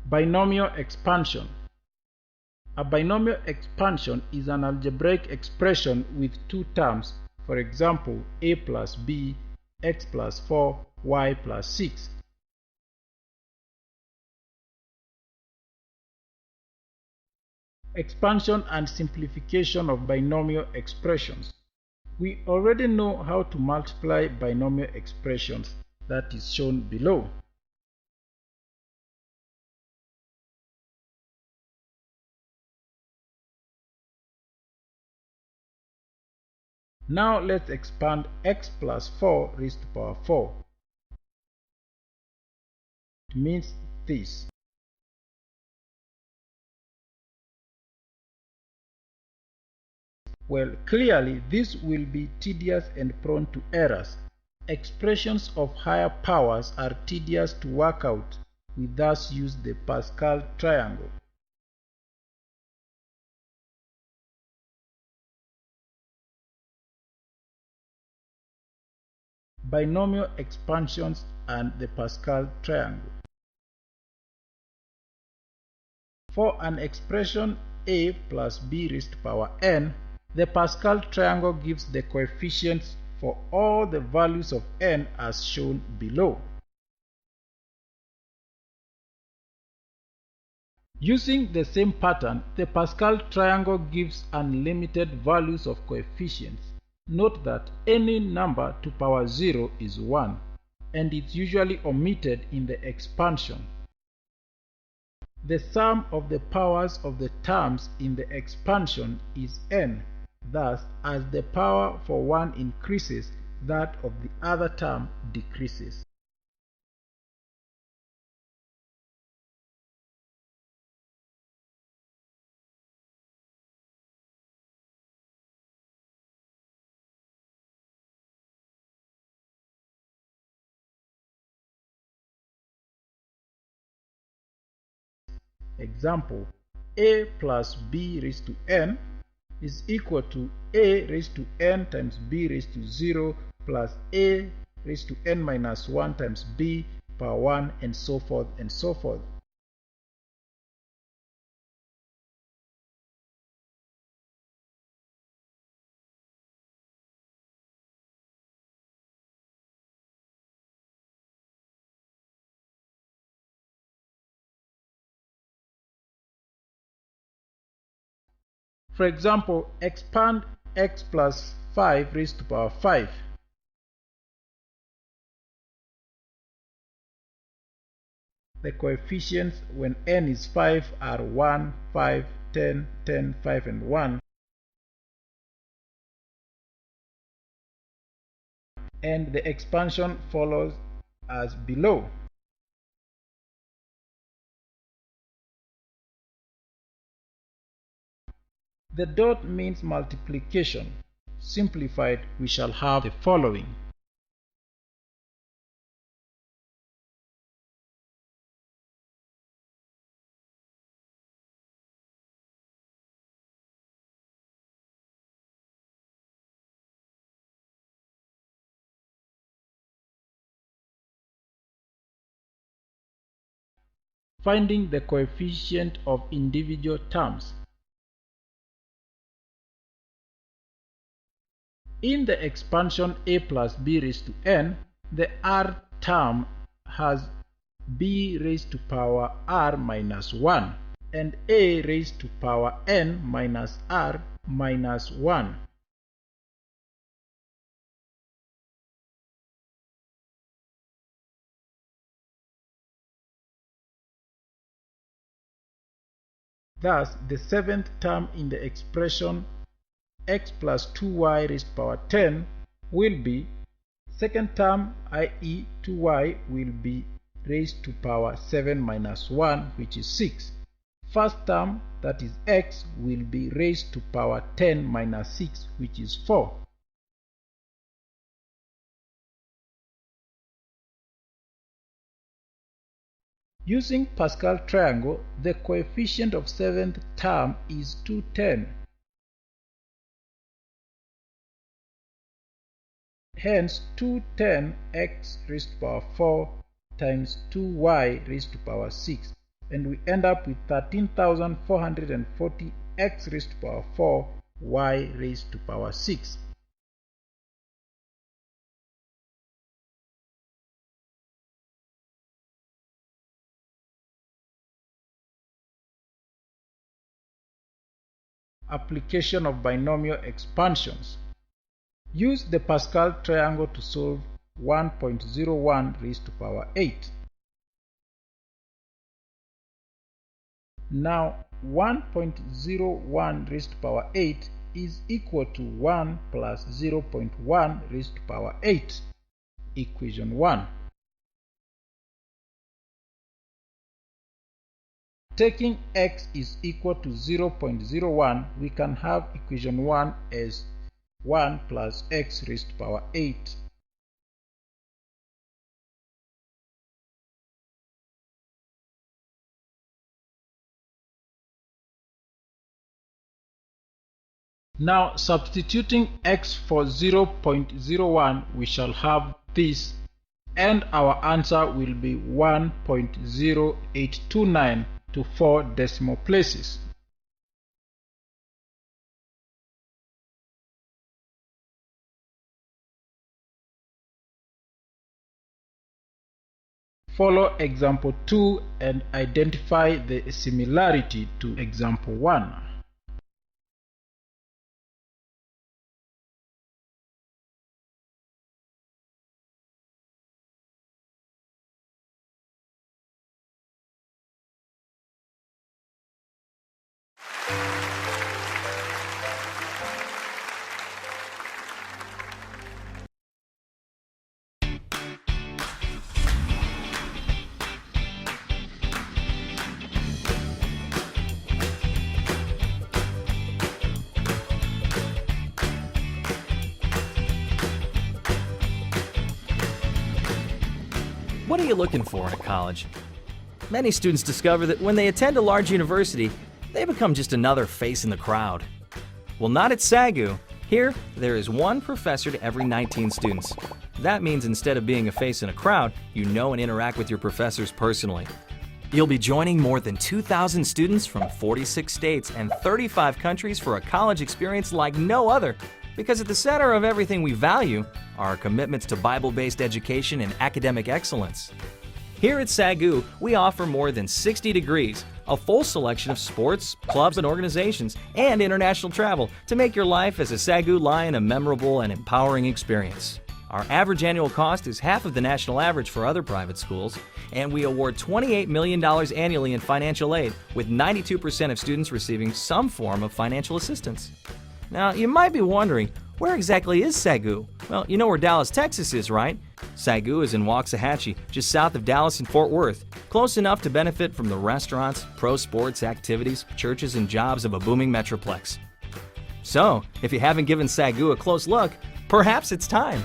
Binomial expansion. A binomial expansion is an algebraic expression with two terms, for example, a plus b, x plus 4, y plus 6. Expansion and simplification of binomial expressions. We already know how to multiply binomial expressions, that is shown below. Now let's expand x plus 4 raised to power 4. It means this. Well, clearly this will be tedious and prone to errors. Expressions of higher powers are tedious to work out. We thus use the Pascal triangle. Binomial expansions and the Pascal triangle. For an expression a plus b raised to power n, the Pascal triangle gives the coefficients for all the values of n as shown below. Using the same pattern, the Pascal triangle gives unlimited values of coefficients. Note that any number to power 0 is 1, and it's usually omitted in the expansion. The sum of the powers of the terms in the expansion is n. Thus, as the power for one increases, that of the other term decreases. Example: a plus b raised to n is equal to a raised to n times b raised to 0 plus a raised to n minus 1 times b power 1, and so forth and so forth. For example, expand x plus 5 raised to power 5. The coefficients when n is 5 are 1, 5, 10, 10, 5, and 1. And the expansion follows as below. The dot means multiplication. Simplified, we shall have the following. Finding the coefficient of individual terms. In the expansion a plus b raised to n, the r term has b raised to power r minus 1 and a raised to power n minus r minus 1. Thus, the seventh term in the expression x plus 2y raised to power 10 will be, second term, i.e. 2y, will be raised to power 7 minus 1, which is 6. First term, that is x, will be raised to power 10 minus 6, which is 4. Using Pascal triangle, the coefficient of seventh term is 210. Hence, 210x raised to power 4 times 2y raised to power 6. and we end up with 13,440 x raised to power 4 y raised to power 6. Application of binomial expansions. Use the Pascal triangle to solve 1.01 raised to power 8. Now 1.01 raised to power 8 is equal to 1 plus 0.1 raised to power 8, equation 1. Taking x is equal to 0.01, we can have equation 1 as 1 plus x raised to power 8. Now substituting x for 0.01, we shall have this, and our answer will be 1.0829 to 4 decimal places. Follow example 2 and identify the similarity to example 1. What are you looking for in a college? Many students discover that when they attend a large university, they become just another face in the crowd. Well, not at SAGU. Here, there is one professor to every 19 students. That means instead of being a face in a crowd, you know and interact with your professors personally. You'll be joining more than 2,000 students from 46 states and 35 countries for a college experience like no other. Because at the center of everything we value are our commitments to Bible-based education and academic excellence. Here at SAGU, we offer more than 60 degrees, a full selection of sports, clubs, and organizations, and international travel to make your life as a SAGU Lion a memorable and empowering experience. Our average annual cost is half of the national average for other private schools, and we award $28 million annually in financial aid, with 92% of students receiving some form of financial assistance. Now, you might be wondering, where exactly is SAGU? Well, you know where Dallas, Texas is, right? SAGU is in Waxahachie, just south of Dallas and Fort Worth, close enough to benefit from the restaurants, pro sports, activities, churches, and jobs of a booming metroplex. So, if you haven't given SAGU a close look, perhaps it's time.